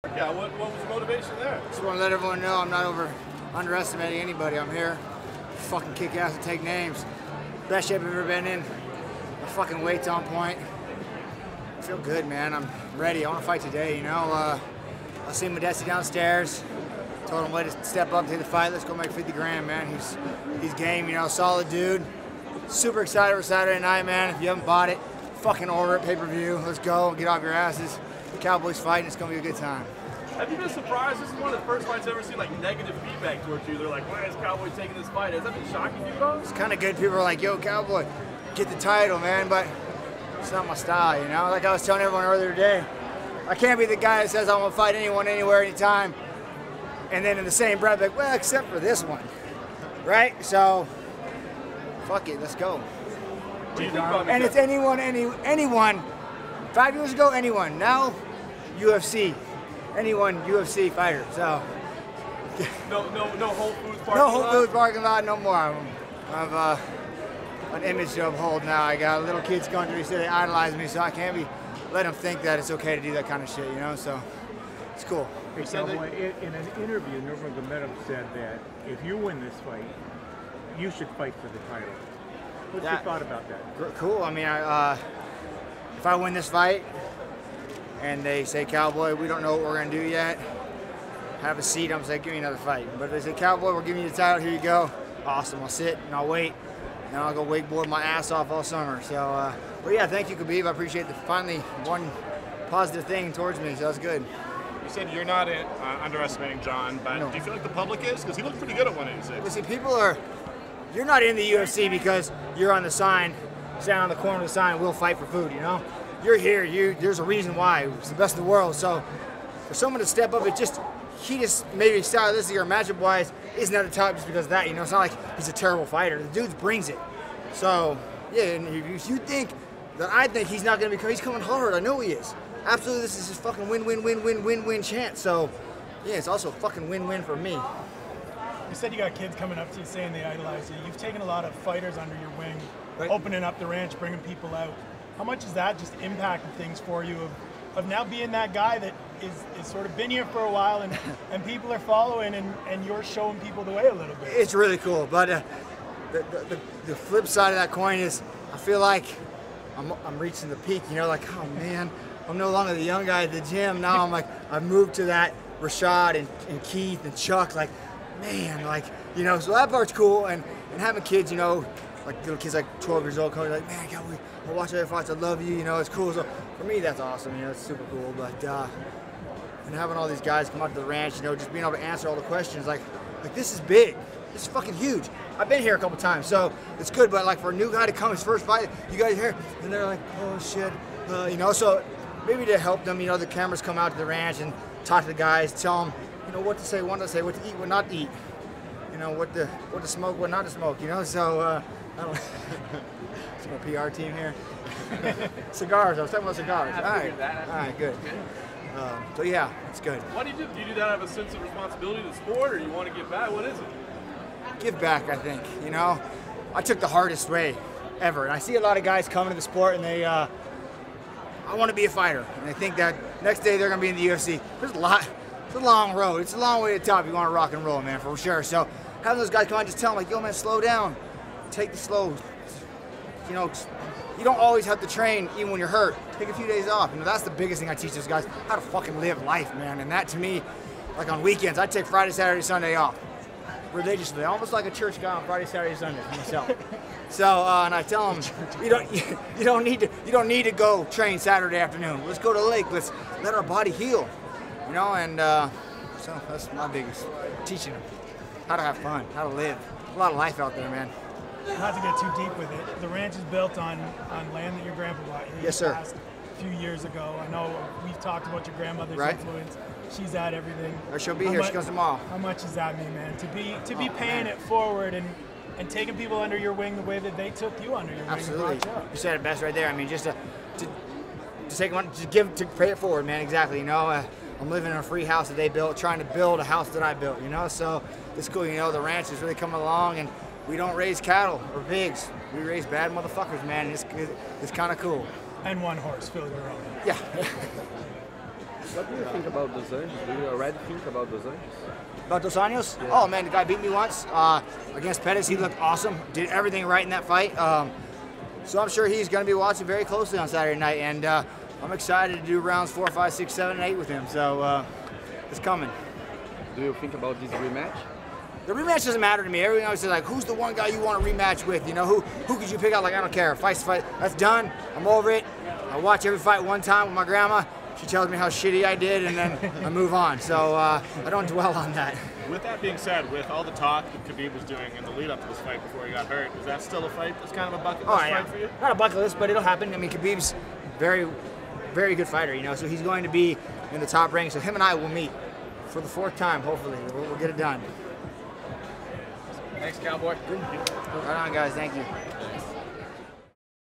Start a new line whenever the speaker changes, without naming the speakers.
Yeah, what was the motivation there?
Just want to let everyone know I'm not underestimating anybody. I'm here to fucking kick ass and take names. Best shape I've ever been in. My fucking weight's on point. I feel good, man. I'm ready. I want to fight today, you know. I see Modesty downstairs. Told him, to step up to the fight. Let's go make 50 grand, man. He's game, you know, solid dude. Super excited for Saturday night, man. If you haven't bought it, fucking order it, pay-per-view. Let's go, get off your asses. The Cowboys fighting, it's gonna be a good time.
Have you been surprised? This is one of the first fights I've ever seen like negative feedback towards you. They're like, why is Cowboy taking this fight? Has that been shocking to you guys?
It's kind of good. People are like, yo, Cowboy, get the title, man, but it's not my style, you know? Like I was telling everyone earlier today, I can't be the guy that says I want to fight anyone, anywhere, anytime, and then in the same breath, like, well, except for this one, right? So, fuck it, let's go. And it's anyone. 5 years ago, anyone. Now, UFC. Anyone UFC fighter. So.
No Whole Foods parking lot?
No Whole Foods parking lot, no more. I have an image to uphold now. I got little kids going through the city, they idolize me, so I can't let them think that it's okay to do that kind of shit, you know? So, it's cool.
Hey, Cowboy, in an interview, Nurmagomedov said that if you win this fight, you should fight for the title. What's your thought about that?
Cool. I mean, if I win this fight and they say, Cowboy, we don't know what we're going to do yet, have a seat, I'm saying, give me another fight. But if they say, Cowboy, we're giving you the title, here you go, awesome, I'll sit and I'll wait. And I'll go wakeboard my ass off all summer. So, but yeah, thank you, Khabib. I appreciate finally one positive thing towards me, so that's good.
You said you're not underestimating John, but do you feel like the public is? Because he looked pretty good at 186.
You see, people are, you're not in the UFC because you're on the sign, stand on the corner of the sign, we'll fight for food, you know? You're here, there's a reason why. It's the best in the world. So for someone to step up, he just maybe stylistic or matchup-wise isn't at the top just because of that, you know? It's not like he's a terrible fighter. The dude brings it. So, yeah, and if you think that I think he's not going to be, he's coming hard. I know he is. Absolutely, this is his fucking win-win-win-win-win-win chance. So, yeah, it's also a fucking win-win for me.
You said you got kids coming up to you saying they idolize you. You've taken a lot of fighters under your wing, right, opening up the ranch, bringing people out. How much has that just impacted things for you of now being that guy that is sort of been here for a while and people are following and you're showing people the way a little bit?
It's really cool, but the flip side of that coin is I feel like I'm reaching the peak, you know, like, oh man, I'm no longer the young guy at the gym. Now I'm like, I've moved to that Rashad and Keith and Chuck, like, man, like, you know, so that part's cool. And having kids, you know, like little kids like 12 years old coming like, man, I watch other fights, I love you, you know, it's cool. So for me, that's awesome, you know, it's super cool. But, and having all these guys come out to the ranch, you know, just being able to answer all the questions, like this is big. This is fucking huge. I've been here a couple times, so it's good, but like for a new guy to come his first fight, you guys here, and they're like, oh shit, you know, so maybe to help them, you know, the cameras come out to the ranch and talk to the guys, tell them, you know, what to say, what to eat, what not to eat, you know, what to smoke, what not to smoke, you know, so, I don't it's my PR team here. Cigars, I was talking about cigars. All right, good. So yeah, it's good.
Why do you do? Do you do that out of a sense of responsibility to the sport, or you want to give back? What is it?
Give back, I think. You know, I took the hardest way ever, and I see a lot of guys coming to the sport, and they, I want to be a fighter, and I think that next day they're gonna be in the UFC. There's a lot. It's a long road. It's a long way to the top. If you want to rock and roll, man, for sure. So having those guys come on, just tell them like, yo, man, slow down. Take the slow. You know, you don't always have to train even when you're hurt. Take a few days off. You know, that's the biggest thing I teach those guys, how to fucking live life, man. And that to me, like on weekends, I take Friday, Saturday, Sunday off. Religiously, almost like a church guy on Friday, Saturday, Sunday for myself. So, and I tell them, you don't need to go train Saturday afternoon. Let's go to the lake. Let's let our body heal. You know, and so that's my biggest teaching them how to have fun, how to live. A lot of life out there, man.
Not to get too deep with it, the ranch is built on land that your grandpa bought here.
Yes, sir.
A few years ago. I know we've talked about your grandmother's
right.
influence. She's at everything.
Or she'll be here. She comes tomorrow.
How much does that mean, man? To be paying it forward and taking people under your wing the way that they took you under your wing.
Absolutely.
And brought you up.
You said it best right there. I mean, just to take one, to pay it forward, man. Exactly. You know, I'm living in a free house that they built, trying to build a house that I built. You know, so it's cool. You know, the ranch is really coming along, and we don't raise cattle or pigs. We raise bad motherfuckers, man. It's kind of cool.
And one horse, Phil Garrone.
Yeah.
What do you think about Dos Anjos? Do you already think about Dos Anjos?
About Dos Anjos? Yeah. Oh man, the guy beat me once against Pettis. He looked awesome. Did everything right in that fight. So I'm sure he's going to be watching very closely on Saturday night, and I'm excited to do rounds 4, 5, 6, 7, and 8 with him. So it's coming.
Do you think about this rematch?
The rematch doesn't matter to me. Everyone always says, like, who's the one guy you want to rematch with? You know, who could you pick out? Like, I don't care. Fight's fight. That's done. I'm over it. I watch every fight one time with my grandma. She tells me how shitty I did, and then I move on. So I don't dwell on that.
With that being said, with all the talk that Khabib was doing in the lead up to this fight before he got hurt, is that still a fight that's kind of a bucket list fight for you?
Not a bucket list, but it'll happen. I mean, Khabib's very, very good fighter, you know, so he's going to be in the top rank. So him and I will meet for the 4th time, hopefully. We'll get it done.
Thanks, Cowboy.
Right on, guys. Thank you.